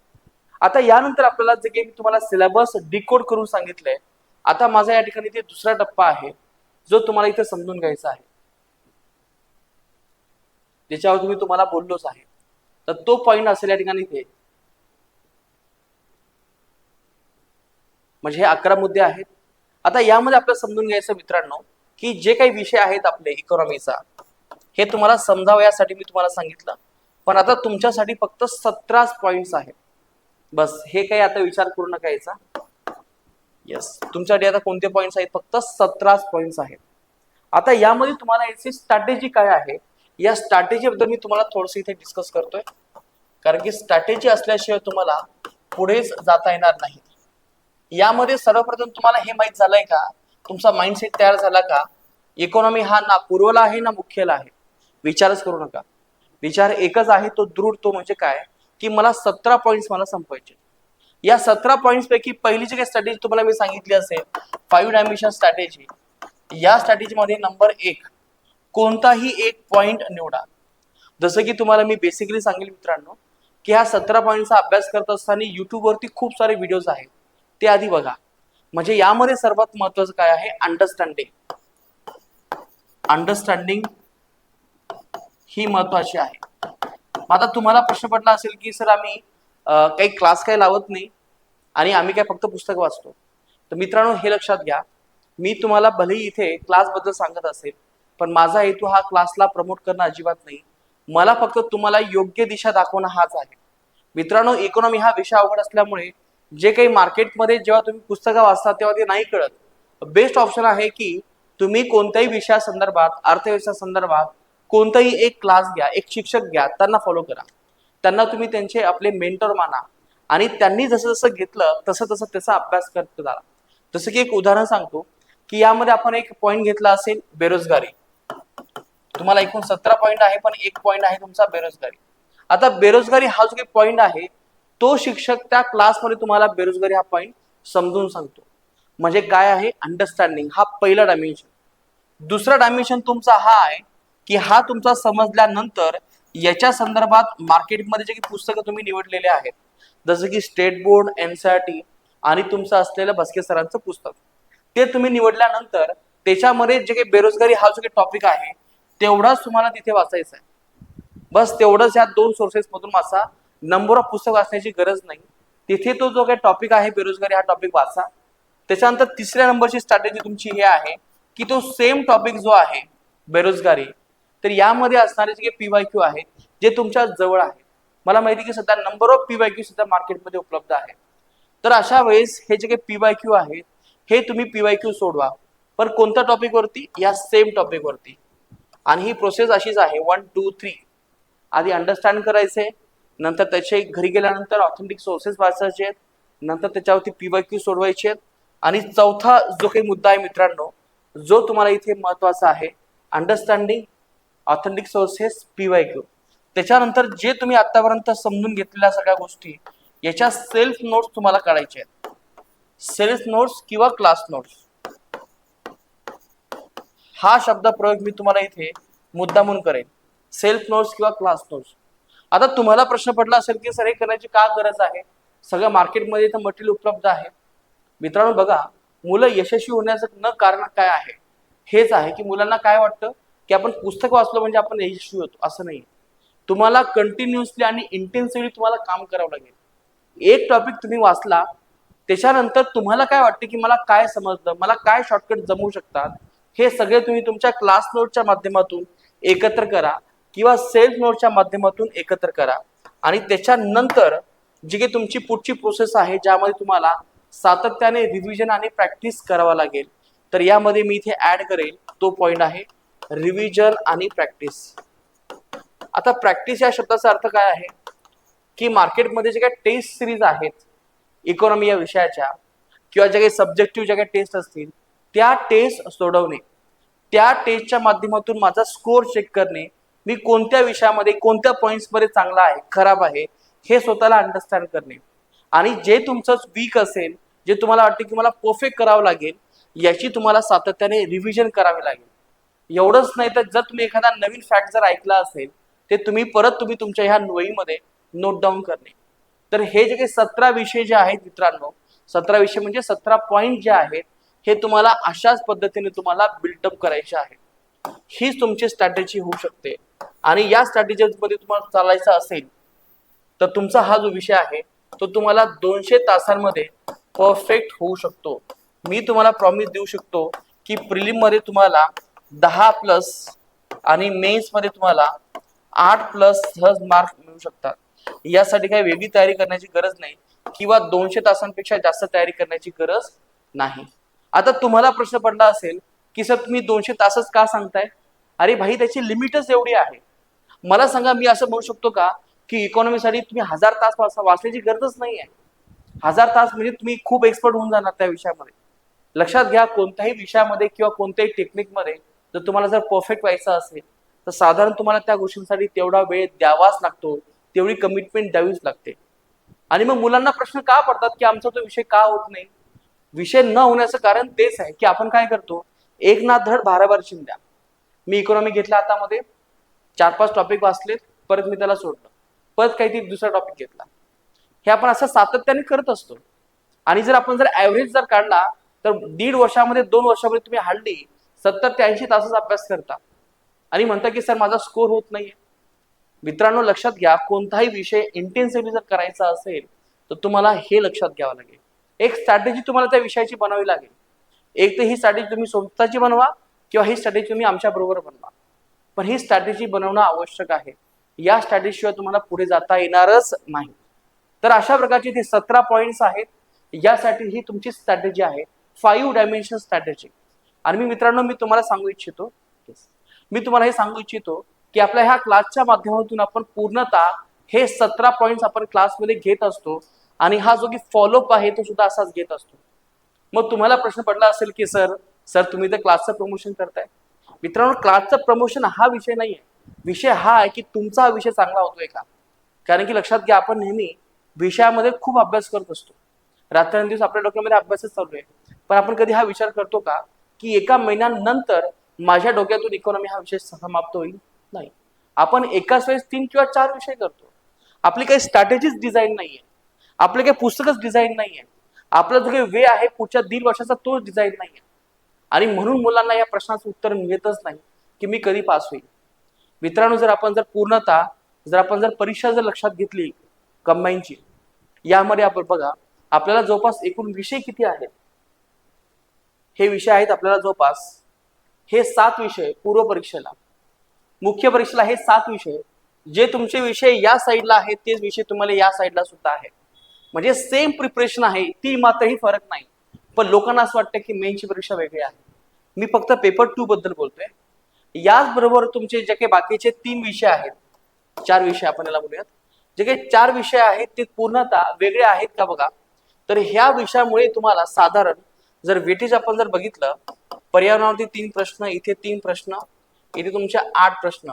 आता यानंतर आपल्याला जे काही तुम्हाला सिलेबस डिकोड करून सांगितलंय, आता माझा या ठिकाणी ते दुसरा टप्पा आहे जो तुम्हाला इथे समजून घ्यायचा आहे, ज्याच्यावर तुम्ही तुम्हाला बोललोच आहे. तर तो पॉइंट असेल या ठिकाणी इथे. म्हणजे हे 11 मुद्दे आहेत. आता यामध्ये आपल्याला समजून घ्यायचं मित्रांनो की जे काही विषय आहेत आपले इकॉनॉमीचा, हे तुम्हाला समजावं यासाठी मी तुम्हाला सांगितलं. पण आता तुमच्यासाठी फक्त 17 पॉइंट्स आहेत बस. हे काही आता विचार करू नका याचा. येस, तुमच्यासाठी आता कोणते पॉइंट्स आहेत, फक्त 17 पॉइंट्स आहेत. आता यामध्ये तुम्हाला याची स्ट्रॅटेजी काय आहे, या स्ट्रॅटेजी बद्दल मी तुम्हाला थोडस इथे डिस्कस करतोय. कारण की स्ट्रॅटेजी असल्याशिवाय तुम्हाला पुढेच जाता येणार नाही. यामध्ये सर्वप्रथम तुम्हाला हे माहित झालंय का, तुमचा माइंडसेट तयार झाला का, इकॉनॉमी हा ना पूर्वला आहे ना मुख्यला आहे. विचारच करू नका. विचार एकच आहे, तो दृढ. तो म्हणजे काय की मला 17 पॉइंट्स मला संपवायचे. या 17 पॉइंट्स पैकी पहिली जी काही स्ट्रॅटेजी तुम्हाला मी सांगितली असेल, 5 डायमेन्शन स्ट्रॅटेजी. या स्ट्रॅटेजी मध्ये नंबर 1, कोणताही एक पॉइंट निवडा. जसं की तुम्हाला मी बेसिकली सांगेल मित्रांनो की हा 17 पॉइंटचा अभ्यास करत असताना युट्यूबवरती खूप सारे व्हिडिओज आहेत, ते आधी बघा. म्हणजे यामध्ये सर्वात महत्वाचं काय आहे, अंडरस्टँडिंग. अंडरस्टँडिंग ही महत्वाची आहे. आता तुम्हाला प्रश्न पडला असेल की सर आम्ही काही क्लास काही लावत नाही आणि आम्ही काय फक्त पुस्तक वाचतो. तर मित्रांनो हे लक्षात घ्या, मी तुम्हाला भलेही इथे क्लास बद्दल सांगत असेल, पण माझा हेतू हा क्लासला प्रमोट करणं अजिबात नाही. मला फक्त तुम्हाला योग्य दिशा दाखवणं हाच आहे. मित्रांनो, इकॉनॉमी हा विषय अवघड असल्यामुळे जे काही मार्केटमध्ये जेव्हा तुम्ही पुस्तकं वाचता तेव्हा ते नाही कळत. बेस्ट ऑप्शन आहे की तुम्ही कोणत्याही विषयासंदर्भात, अर्थव्यवस्था संदर्भात कोणताही एक क्लास घ्या, एक शिक्षक घ्या, त्यांना फॉलो करा. त्यांना तुम्ही त्यांचे आपले मेंटर माना आणि त्यांनी जसं जसं घेतलं तसं तसं त्याचा अभ्यास करत झाला. जसं की एक उदाहरण सांगतो की यामध्ये आपण एक पॉईंट घेतला असेल बेरोजगारी. तुम्हाला एकूण 17 पॉईंट आहे, पण एक पॉईंट आहे तुमचा बेरोजगारी. आता बेरोजगारी हा जो काही पॉईंट आहे तो शिक्षक त्या क्लासमध्ये तुम्हाला बेरोजगारी हा पॉईंट समजून सांगतो. म्हणजे काय आहे अंडरस्टँडिंग, हा पहिला डायमेन्शन. दुसरा डायमेन्शन तुमचा हा आहे की हा तुमचा समजल्यानंतर याच्या संदर्भात मार्केटमध्ये जे काही पुस्तकं तुम्ही निवडलेले आहेत, जसं की स्टेट बोर्ड, एनसीईआरटी आणि तुमचं असलेलं भस्के सरांचं पुस्तक, ते तुम्ही निवडल्यानंतर त्याच्यामध्ये जे काही बेरोजगारी हा जो काही टॉपिक आहे तेवढाच तुम्हाला तिथे वाचायचा आहे. बस तेवढंच, या दोन सोर्सेस मधून वाचा. नंबर ऑफ पुस्तक वाचण्याची गरज नाही. तिथे तो जो काही टॉपिक आहे बेरोजगारी हा टॉपिक वाचा. त्याच्यानंतर तिसऱ्या नंबरची स्ट्रॅटेजी तुमची हे आहे की तो सेम टॉपिक जो आहे बेरोजगारी, तर यामध्ये असणारे जे पीवायक्यू आहेत जे तुमच्या जवळ आहे. मला माहिती की सध्या नंबर ऑफ पीवायक्यू सुद्धा मार्केटमध्ये उपलब्ध आहे. तर अशा वेळेस हे जे काही पीवायक्यू आहेत हे तुम्ही पीवायक्यू सोडवा. पण कोणत्या टॉपिक वरती? या सेम टॉपिक वरती. आणि ही प्रोसेस अशीच आहे, 1 2 3. आधी अंडरस्टँड करायचे, नंतर त्याचे घरी गेल्यानंतर ऑथेंटिक सोर्सेस वाचायचे आहेत, नंतर त्याच्यावरती पीवायक्यू सोडवायचे आहेत. आणि चौथा जो काही मुद्दा आहे मित्रांनो, जो तुम्हाला इथे महत्वाचा आहे, अंडरस्टँडिंग, ऑथेंटिक सोर्सेस, पीवायक्यू. त्याच्यानंतर जे तुम्ही आतापर्यंत समजून घेतलेल्या सगळ्या गोष्टी याच्या सेल्फ नोट्स तुम्हाला काढायचे आहेत. सेल्फ नोट्स किंवा क्लास नोट्स हा शब्द प्रयोग मी तुम्हाला इथे मुद्दामून करेन. सेल्फ नोट्स किंवा क्लास नोट्स. आता तुम्हाला प्रश्न पडला असेल की सर हे करण्याची का गरज आहे, सगळं मार्केटमध्ये इथं मटेरियल उपलब्ध आहे. मित्रांनो बघा, मुलं यशस्वी होण्याचं न कारण काय आहे, हेच आहे की मुलांना काय वाटतं की आपण पुस्तक वाचलं म्हणजे आपण यशस्वी होतो. असं नाही. तुम्हाला कंटिन्युअसली आणि इंटेन्सिव्हली तुम्हाला काम करावं लागेल. एक टॉपिक तुम्ही वाचला त्याच्यानंतर तुम्हाला काय वाटतं की मला काय समजलं, मला काय शॉर्टकट जमवू शकतात, हे सगळे तुम्ही तुमच्या क्लास नोटच्या माध्यमातून एकत्र करा किंवा सेल्फ नोटच्या माध्यमातून एकत्र करा. आणि त्याच्यानंतर जी काही तुमची पुढची प्रोसेस आहे ज्यामध्ये तुम्हाला सातत्याने रिव्हिजन आणि प्रॅक्टिस करावा लागेल, तर यामध्ये मी इथे ऍड करेल तो पॉइंट आहे रिव्हिजन आणि प्रॅक्टिस. आता प्रॅक्टिस या शब्दाचा अर्थ काय आहे की मार्केटमध्ये जे काही टेस्ट सिरीज आहेत इकॉनॉमी या विषयाच्या किंवा ज्या काही सब्जेक्टिव्ह ज्या काही टेस्ट असतील त्या टेस्ट सोडवणे, त्या टेस्टच्या माध्यमातून माझा स्कोर चेक करणे, मी कोणत्या विषयामध्ये कोणत्या पॉईंट्समध्ये चांगला आहे खराब आहे हे स्वतःला अंडरस्टँड करणे. आणि जे तुमचं वीक असेल, जे तुम्हाला वाटतं की मला परफेक्ट करावं लागेल, याची तुम्हाला सातत्याने रिव्हिजन करावी लागेल. एवढंच नाही तर जर तुम्ही एखादा नवीन फॅक्ट जर ऐकला असेल ते तुम्ही तुमच्या ह्या वहीमध्ये नोट डाऊन करणे. तर हे जे काही 17 विषय जे आहेत मित्रांनो, 17 विषय म्हणजे 17 पॉईंट जे आहेत हे तुम्हाला अशाच पद्धतीने तुम्हाला बिल्डअप करायचे आहे. हीच तुमची स्ट्रॅटेजी होऊ शकते. आणि या स्ट्रॅटेजीमध्ये तुम्हाला चालायचं असेल तर तुमचा हा जो विषय आहे तो तुम्हाला 200 तासांमध्ये परफेक्ट होऊ शकतो. मी तुम्हाला प्रॉमिस देऊ शकतो की प्रिलिम मध्ये तुम्हाला 10+ आणि मेन्स मध्ये तुम्हाला 8+ सहज मार्क मिळू शकतात. यासाठी काही वेगळी तयारी करण्याची गरज नाही किंवा 200 तासांपेक्षा जास्त तयारी करण्याची गरज नाही. आता तुम्हाला प्रश्न पडला असेल की सर तुम्ही 200 तासच का सांगताय? अरे भाई, त्याची लिमिटच एवढी आहे. मला सांगा, मी असं म्हणू शकतो का की इकॉनॉमीसाठी तुम्ही 1000 तास वाचण्याची गरजच नाहीये? 1000 तास म्हणजे तुम्ही खूप एक्सपर्ट होऊन जाणार त्या विषयामध्ये. लक्षात घ्या, कोणत्याही विषयामध्ये किंवा कोणत्याही टेक्निकमध्ये जर तुम्हाला जर परफेक्ट व्हायचं असेल तर साधारण तुम्हाला त्या गोष्टींसाठी तेवढा वेळ द्यावाच लागतो, तेवढी कमिटमेंट द्यावीच लागते. आणि मग मुलांना प्रश्न का पडतात की आमचा तो विषय का होत नाही? विषय न होण्याचं कारण तेच आहे की आपण काय करतो, एक ना धड भाराभर चिंध्या. मी इकॉनॉमी घेतला हातामध्ये, 4-5 टॉपिक वाचलेत, परत मी त्याला सोडलं, परत काहीतरी दुसरा टॉपिक घेतला. हे आपण असं सातत्याने करत असतो. आणि जर आपण ऍव्हरेज जर काढला तर 1.5 वर्षामध्ये 2 वर्षामध्ये तुम्ही हार्डली 70 ते 80 तासाचा अभ्यास करता आणि म्हणता की सर माझा स्कोर होत नाहीये. मित्रांनो लक्षात घ्या, कोणताही विषय इंटेन्सिव्हली जर करायचा असेल तर तुम्हाला हे लक्षात घ्यावं लागेल, एक स्ट्रॅटेजी तुम्हाला त्या विषयाची बनवावी लागेल. एक तर ही स्ट्रॅटेजी तुम्ही स्वतःची बनवा किंवा ही स्ट्रॅटेजी तुम्ही आमच्या बरोबर बनवा, पण ही स्ट्रॅटेजी बनवणं आवश्यक आहे. या स्ट्रॅटेजीशिवाय तुम्हाला पुढे जाता येणारच नाही. तर अशा प्रकारचे ते 17 पॉईंट्स आहेत. यासाठी ही तुमची स्ट्रॅटेजी आहे, 5 डायमेन्शन स्ट्रॅटेजी. आणि मी तुम्हाला सांगू इच्छितो, मी तुम्हाला हे सांगू इच्छितो की आपल्या ह्या क्लासच्या माध्यमातून आपण पूर्णतः हे 17 पॉईंट्स आपण क्लासमध्ये घेत असतो आणि हा जो की फॉलोअप आहे तो सुद्धा असाच घेत असतो. मग तुम्हाला प्रश्न पडला असेल की सर सर तुम्ही तर क्लासचं प्रमोशन करताय. मित्रांनो, क्लासचं प्रमोशन हा विषय नाहीये. विषय हा आहे की तुमचा हा विषय चांगला होतोय का. कारण की लक्षात घ्या, आपण नेहमी विषयामध्ये खूप अभ्यास करत असतो. रात्रंदिवस आपल्या डोक्यामध्ये अभ्यासच चालू आहे. पण आपण कधी हा विचार करतो का की एका महिन्यानंतर माझ्या डोक्यातून इकॉनॉमी हा विषय समाप्त होईल? नाही. आपण एकाच वेळेस 3 किंवा 4 विषय करतो. आपली काही स्ट्रॅटेजीच डिझाईन नाहीये. आपले काही पुस्तकच डिझाईन नाहीये. आपला जो काही वे आहे पुढच्या 1.5 वर्षाचा तोच डिझाईन नाहीये. आणि म्हणून मुलांना या प्रश्नाचं उत्तर मिळतच नाही की मी कधी पास होईल. मित्रांनो, जर आपण परीक्षा जर लक्षात घेतली कंबाईनची, यामध्ये आपण बघा आपल्याला जवळपास एकूण विषय किती आहेत. हे विषय आहेत आपल्याला जवळपास हे 7 विषय पूर्व परीक्षेला. मुख्य परीक्षेला हे 7 विषय. जे तुमचे विषय या साईडला आहेत तेच विषय तुम्हाला या साईडला सुद्धा आहे. म्हणजे सेम प्रिपरेशन आहे, ती मात्रही फरक नाही. पण लोकांना असं वाटतं की मेनची परीक्षा वेगळी आहे. मी फक्त पेपर 2 बद्दल बोलतोय. याचबरोबर तुमचे जे काही बाकीचे 3 विषय आहेत, 4 विषय आपण याला बोलूयात, जे काही 4 विषय आहेत ते पूर्णतः वेगळे आहेत का बघा. तर ह्या विषयामुळे तुम्हाला साधारण जर वेटेज आपण जर बघितलं, पर्यावरणावरती 3 प्रश्न, इथे 3 प्रश्न, इथे तुमचे 8 प्रश्न,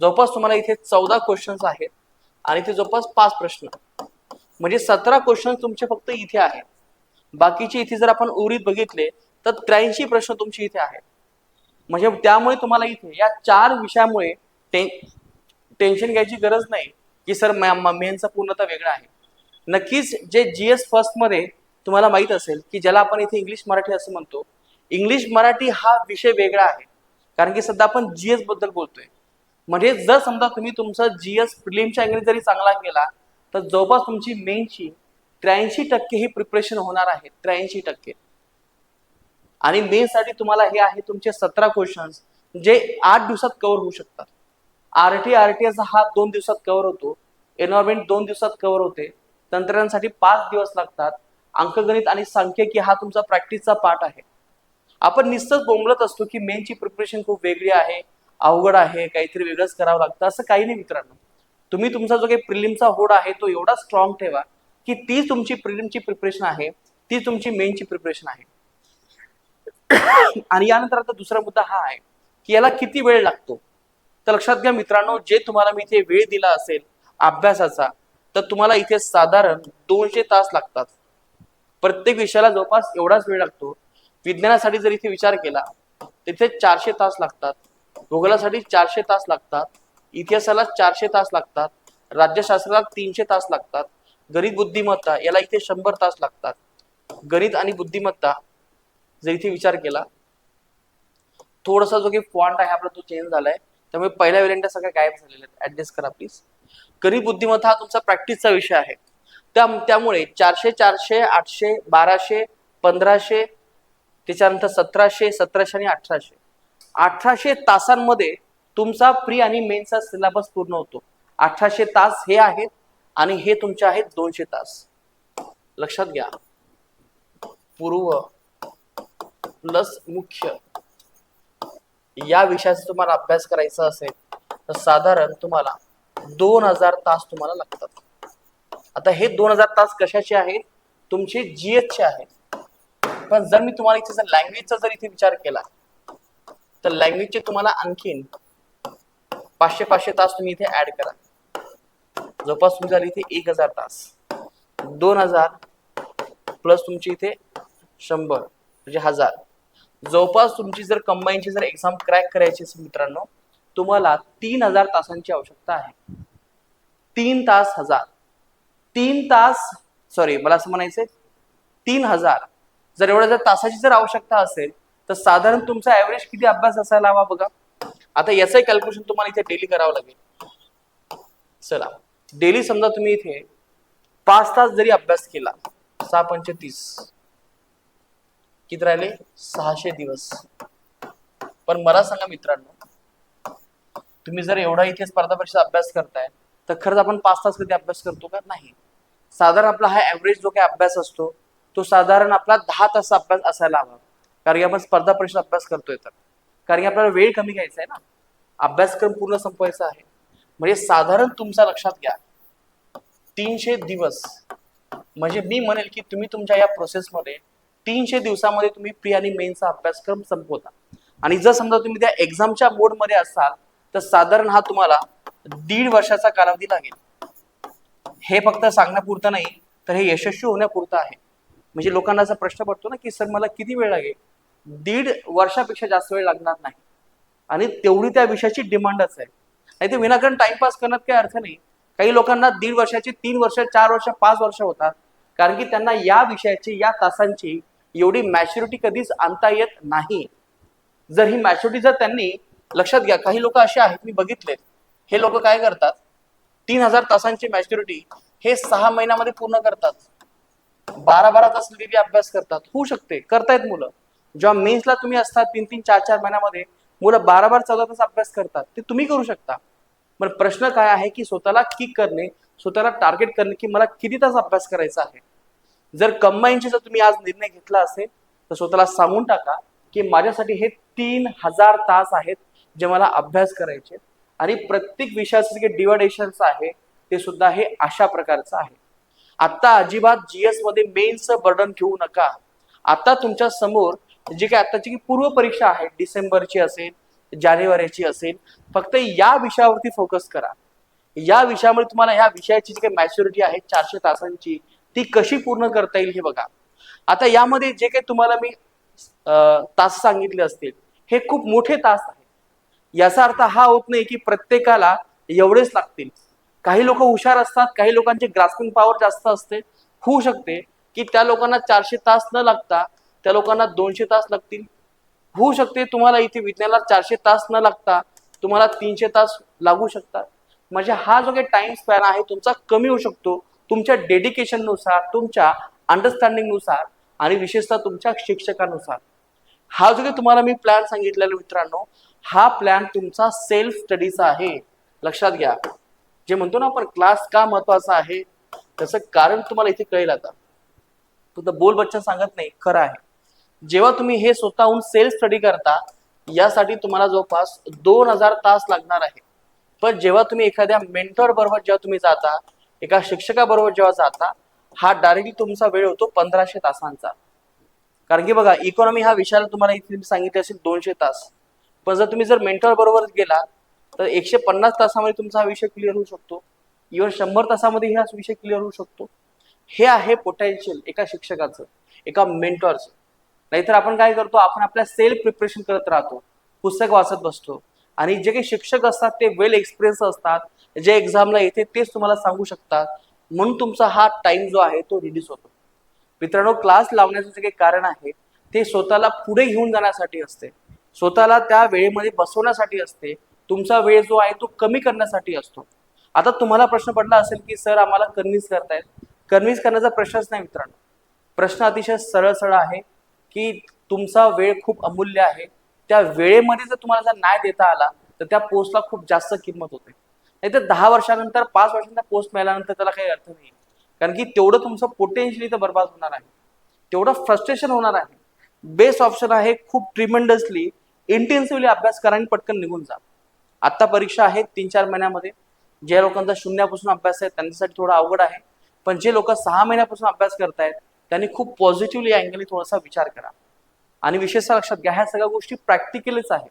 जवळपास तुम्हाला इथे 14 क्वेश्चन्स आहेत आणि इथे जवळपास 5 प्रश्न, म्हणजे 17 क्वेश्चन तुमचे फक्त इथे आहेत. बाकीचे इथे जर आपण उर्वरित बघितले तर 83 प्रश्न तुमचे इथे आहेत. म्हणजे त्यामुळे तुम्हाला इथे या 4 विषयामुळे टेन्शन घ्यायची गरज नाही की सर मेनचा पूर्णतः वेगळा आहे. नक्कीच जे जीएस फर्स्ट मध्ये तुम्हाला माहित असेल की ज्याला आपण इथे इंग्लिश मराठी असं म्हणतो, इंग्लिश मराठी हा विषय वेगळा आहे. कारण की सध्या आपण जीएस बद्दल बोलतोय. म्हणजे जर समजा तुम्ही तुमचा जीएस प्रिलिमच्या इंग्लिश जरी चांगला केला तर जवळपास तुमची मेनची 83% ही प्रिपरेशन होणार आहे. 83%. आणि मेन साठी तुम्हाला हे आहे तुमचे 17 क्वेश्चन्स जे 8 दिवसात कव्हर होऊ शकतात. आरटीएस हा 2 दिवसात कव्हर होतो. एन्व्हायरमेंट 2 दिवसात कव्हर होते. तंत्रज्ञानासाठी 5 दिवस लागतात. अंकगणित आणि सांख्यिकी हा तुमचा प्रॅक्टिसचा पार्ट आहे. आपण नुसतंच बोंबलत असतो की मेनची प्रिपरेशन खूप वेगळी आहे, अवघड आहे, काहीतरी वेगळंच करावं लागतं. असं काही नाही मित्रांनो. तुम्ही तुमचा जो काही प्रिलिमचा होड आहे तो एवढा स्ट्रॉंग ठेवा की ती तुमची प्रिलिमची प्रिपरेशन आहे, ती तुमची मेनची प्रिपरेशन आहे. आणि यानंतर आता दुसरा मुद्दा हा आहे की याला किती वेळ लागतो. तर लक्षात घ्या मित्रांनो, जे तुम्हाला मी इथे वेळ दिला असेल अभ्यासाचा, तर तुम्हाला इथे साधारण 200 तास लागतात. प्रत्येक विषयाला जवळपास एवढाच वेळ लागतो. विज्ञानासाठी जर इथे विचार केला तिथे 400 तास लागतात, भूगोलासाठी 400 तास लागतात, इतिहासाला 400 तास लागतात, राज्यशास्त्राला 300 तास लागतात, गणित बुद्धिमत्ता याला इथे 100 तास लागतात. गणित आणि बुद्धिमत्ता जर इथे विचार केला, थोडासा जो काही फॉन्ट आहे आपला तो चेंज झालाय, त्यामुळे पहिल्या वेरियंट सगळ्या गायब झालेल्या आहेत. ऍडजस्ट करा प्लीज. गणित बुद्धिमत्ता हा तुमचा प्रॅक्टिसचा विषय आहे. त्यामुळे 400, 400, 800, 1200, 1500, त्याच्यानंतर 1700, 1700 आणि 1800. 1800 तासांमध्ये तुमचा प्री आणि मेनचा सिलेबस पूर्ण होतो. 1800 तास हे आहेत आणि हे तुमचे आहेत 200 तास. लक्षात घ्या, पूर्व प्लस मुख्य या विषयाचा तुम्हाला अभ्यास करायचा असेल तर साधारण तुम्हाला 2000 तास तुम्हाला लागतात. आता हे 2000 तास कशाचे आहेत? तुमचे जीएसचे आहेत. पण जर मी तुम्हाला इथे जर लँग्वेजचा जर इथे विचार केला तर लँग्वेजचे तुम्हाला आणखीन 500 तास तुम्ही इथे ऍड करा. जवळपास तुम्ही झाली इथे 1000 तास. 2000 प्लस तुमची इथे 100 म्हणजे 1000. जवळपास तुमची जर कंबाईनची जर एक्झाम क्रॅक करायची असेल मित्रांनो, तुम्हाला 3000 तासांची आवश्यकता आहे. 3 तास 1000, 3 तास, सॉरी मला असं म्हणायचंय 3000. जर एवढ्या जर तासाची जर आवश्यकता असेल तर साधारण तुमचा ऍव्हरेज किती अभ्यास असायला हवा बघा. आता याचंही कॅल्क्युलेशन तुम्हाला इथे डेली करावं लागेल. चला, डेली समजा तुम्ही इथे 5 तास जरी अभ्यास केला, 6 पंचे 30, किती राहिले? 600 दिवस. पण मला सांगा मित्रांनो, तुम्ही जर एवढा इथे स्पर्धा परीक्षा अभ्यास करताय तर खरंच आपण 5 तास कधी अभ्यास करतो का? नाही. साधारण आपला हा ऍव्हरेज जो काही अभ्यास असतो तो साधारण आपला 10 तास अभ्यास असायला हवा. कारण की आपण स्पर्धा परीक्षा अभ्यास करतोय तर, कारण की आपल्याला वेळ कमी घ्यायचा आहे ना, अभ्यासक्रम पूर्ण संपवायचा आहे. म्हणजे साधारण तुमचा लक्षात घ्या 300 दिवस म्हणजे मी म्हणेल की तुम्ही तुमच्या या प्रोसेसमध्ये 300 दिवसामध्ये तुम्ही प्री आणि मेन्सचा अभ्यासक्रम संपवता. आणि जर समजा तुम्ही त्या एक्झामच्या मोडमध्ये असाल तर साधारण हा तुम्हाला 1.5 वर्षाचा कालावधी लागेल. हे फक्त सांगण्यापुरतं नाही तर हे यशस्वी होण्यापुरतं आहे. म्हणजे लोकांना असा प्रश्न पडतो ना की सर मला किती वेळ लागेल. 1.5 वर्षापेक्षा जास्त वेळ लागणार नाही आणि तेवढी त्या विषयाची डिमांडच आहे. नाही ते विनाकारण टाइमपास करण्यात काही अर्थ नाही. काही लोकांना 1.5 वर्षाची 3 वर्ष 4 वर्ष 5 वर्ष होतात कारण की त्यांना या विषयाची या तासांची एवढी मॅच्युरिटी कधीच आणता येत नाही. जर ही मॅच्युरिटी जर त्यांनी लक्षात घ्या, काही लोक असे आहेत मी बघितले, हे लोक काय करतात 3,000 तासांची मॅच्युरिटी हे 6 महिन्यामध्ये पूर्ण करतात. 12-12 तास लिहिली अभ्यास करतात. होऊ शकते, करतायत मुलं. जेव्हा मेन्सला तुम्ही असतात 3-3 4-4 महिन्यामध्ये मुलं 12-12 14 तास अभ्यास करतात. ते तुम्ही करू शकता. पण प्रश्न काय आहे की स्वतःला किक करणे, स्वतःला टार्गेट करणे की मला किती तास अभ्यास करायचा आहे. जर कंबाईनचे जर तुम्ही आज निर्णय घेतला असेल तर स्वतःला सांगून टाका की माझ्यासाठी हे 3,000 तास आहेत जे मला अभ्यास करायचे. आणि प्रत्येक विषयाचे जे डिवायडेशन्स आहे ते सुद्धा हे अशा प्रकारचं आहे. आता अजिबात जीएस मध्ये मेन्सचं बर्डन घेऊ नका. आता तुमच्या समोर जी काही आताची पूर्व परीक्षा आहे डिसेंबरची असेल जानेवारीची असेल, फक्त या विषयावरती फोकस करा. या विषयामुळे तुम्हाला ह्या विषयाची जी काही मॅच्युरिटी आहे 400 तासांची ती कशी पूर्ण करता येईल हे बघा. आता यामध्ये जे काही तुम्हाला मी तास सांगितले असतील हे खूप मोठे तास आहेत. याचा अर्थ हा होत नाही की प्रत्येकाला एवढेच लागतील. काही लोक हुशार असतात, काही लोकांची ग्रास्पिंग पॉवर जास्त असते. होऊ शकते की त्या लोकांना 400 तास न लागता त्या लोकांना 200 तास लागतील. होऊ शकते तुम्हाला इथे विज्ञानाला 400 तास न लागता तुम्हाला 300 तास लागू शकतात. म्हणजे हा जो काही टाइम स्पॅन आहे तुमचा कमी होऊ शकतो तुमच्या डेडिकेशन नुसार, तुमच्या अंडरस्टँडिंग नुसार आणि विशेषतः तुमच्या शिक्षकानुसार. हा जो काही तुम्हाला मी प्लॅन सांगितलेला मित्रांनो, हा प्लॅन तुमचा सेल्फ स्टडीचा आहे. लक्षात घ्या, जे म्हणतो ना आपण क्लास का महत्वाचा आहे त्याचं कारण तुम्हाला इथे कळेल. आता फक्त बोल बच्चा सांगत नाही, खरं आहे. जेव्हा तुम्ही हे स्वतःहून सेल्फ स्टडी करता यासाठी तुम्हाला जवळपास 2,000 तास लागणार आहे. पण जेव्हा तुम्ही एखाद्या मेंटॉर बरोबर जेव्हा तुम्ही जाता, एका शिक्षकाबरोबर जेव्हा जाता, हा डायरेक्टली तुमचा वेळ होतो 1,500 तासांचा. कारण की बघा इकॉनॉमी हा विषयाला तुम्हाला इथे सांगितले असेल 200 तास, पण जर तुम्ही मेंटॉर बरोबर गेला तर 150 तासामध्ये तुमचा हा विषय क्लिअर होऊ शकतो. इव्हन 100 तासामध्ये हा विषय क्लिअर होऊ शकतो. हे आहे पोटेन्शियल एका शिक्षकाचं, एका मेंटॉरचं. नाहीतर आपण काय करतो, आपण आपल्या सेल्फ प्रिपरेशन करत राहतो, पुस्तक वाचत बसतो. आणि जे काही शिक्षक असतात ते वेल एक्सपिरियन्स असतात, जे एक्झामला येते तेच तुम्हाला सांगू शकतात. म्हणून तुमचा हा टाइम जो आहे तो रिलीज होतो. मित्रांनो, क्लास लावण्याचं जे काही कारण आहे ते स्वतःला पुढे घेऊन जाण्यासाठी असते, स्वतःला त्या वेळेमध्ये बसवण्यासाठी असते. तुमचा वेळ जो आहे तो कमी करण्यासाठी असतो. आता तुम्हाला प्रश्न पडला असेल की सर आम्हाला कन्व्हिन्स करतायत. कन्व्हिन्स करण्याचा प्रश्नच नाही मित्रांनो. प्रश्न अतिशय सरळ सरळ आहे की तुमचा वेळ खूप अमूल्य आहे. त्या वेळेमध्ये जर तुम्हाला नाही देता आला तर त्या पोस्टला खूप जास्त किंमत होते. नाही तर 10 वर्षानंतर 5 वर्षांचा पोस्ट मिळाल्यानंतर त्याला काही अर्थ नाही. कारण की तेवढं तुमचं पोटेन्शियल इथं बर्बाद होणार आहे, तेवढं फ्रस्ट्रेशन होणार आहे. बेस्ट ऑप्शन आहे खूप ट्रिमेंडसली इंटेन्सिव्हली अभ्यास करा आणि पटकन निघून जा. आता परीक्षा आहे 3-4 महिन्यामध्ये. ज्या लोकांचा शून्यापासून अभ्यास आहे त्यांच्यासाठी थोडा अवघड आहे, पण जे लोक 6 महिन्यापासून अभ्यास करतायत त्यांनी खूप पॉझिटिव्हली अँगलने थोडासा विचार करा. आणि विशेषतः लक्षात घ्या ह्या सगळ्या गोष्टी प्रॅक्टिकलच आहे.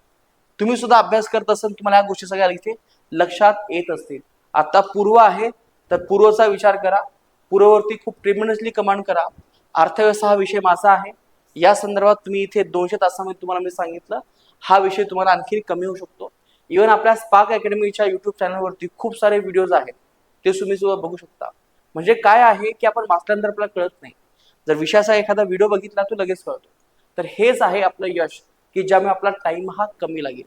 तुम्ही सुद्धा अभ्यास करत असाल तुम्हाला ह्या गोष्टी सगळ्या इथे लक्षात येत असतील. आता पूर्व आहे तर पूर्वचा विचार करा, पूर्ववरती खूप ट्रिमेंडसली कमांड करा. अर्थव्यवस्था हा विषय माझा आहे. या संदर्भात तुम्ही इथे 200 तासामध्ये तुम्हाला मी सांगितलं हा विषय तुम्हाला आणखी कमी होऊ शकतो. इव्हन आपल्या स्पार्क अकॅडमीच्या युट्यूब चॅनलवरती खूप सारे व्हिडिओज आहेत, ते तुम्ही सुद्धा बघू शकता. म्हणजे काय आहे की आपण वाचल्यानंतर आपल्याला कळत नाही, जर विषयाचा एखादा व्हिडिओ बघितला तो लगेच कळतो. तर हेच आहे आपलं यश की ज्यामुळे आपला टाइम हा कमी लागेल.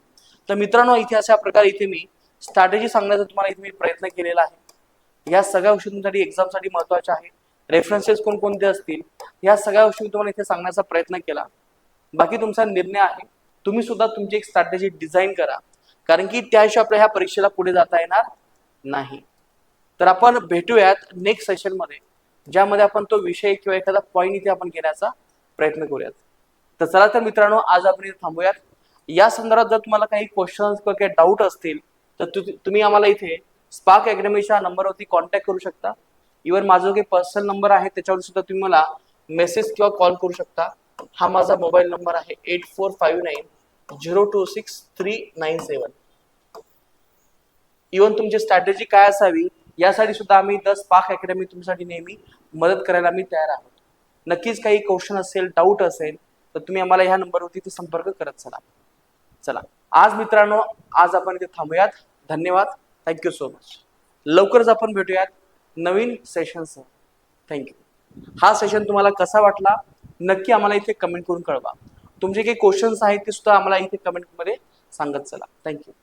तर मित्रांनो, इथे अशा प्रकारे इथे मी स्ट्रॅटेजी सांगण्याचा तुम्हाला इथे मी प्रयत्न केलेला आहे. या सगळ्या गोष्टी तुमच्यासाठी एक्झामसाठी महत्त्वाच्या आहेत. रेफरन्सेस कोणकोणते असतील या सगळ्या गोष्टी तुम्हाला इथे सांगण्याचा प्रयत्न केला. बाकी तुमचा निर्णय आहे. तुम्ही सुद्धा तुमची एक स्ट्रॅटेजी डिझाईन करा, कारण की त्याशिवाय आपल्या ह्या परीक्षेला पुढे जाता येणार नाही. तर आपण भेटूयात नेक्स्ट सेशनमध्ये, ज्यामध्ये आपण तो विषय किंवा एखादा पॉईंट इथे आपण घेण्याचा प्रयत्न करूयात. तर चला तर मित्रांनो, आज आपण इथे थांबूयात. या संदर्भात जर तुम्हाला काही क्वेश्चन्स किंवा काही डाऊट असतील तर तुम्ही आम्हाला इथे स्पार्क अकॅडमीच्या नंबरवरती कॉन्टॅक्ट करू शकता. इव्हन माझा जो काही पर्सनल नंबर आहे त्याच्यावर सुद्धा तुम्ही मला मेसेज किंवा कॉल करू शकता. हा माझा मोबाईल नंबर आहे 8459026397. इव्हन तुमची स्ट्रॅटेजी काय असावी यासाठी सुद्धा आम्ही द स्पार्क अकॅडमी तुमच्यासाठी नेहमी मदत करायला मी तयार आहोत. नक्कीच काही क्वेश्चन असेल, डाऊट असेल तर तुम्ही आम्हाला ह्या नंबरवरती संपर्क करत चला. चला आज मित्रांनो, आज आपण इथे थांबूयात. धन्यवाद. Thank you so much. लवकरच आपण भेटूयात नवीन सेशनसह. थँक्यू. हा सेशन तुम्हाला कसा वाटला नक्की आम्हाला इथे कमेंट करून कळवा. तुमचे काही क्वेश्चन्स आहेत ते सुद्धा आम्हाला इथे कमेंटमध्ये सांगत चला. थँक्यू.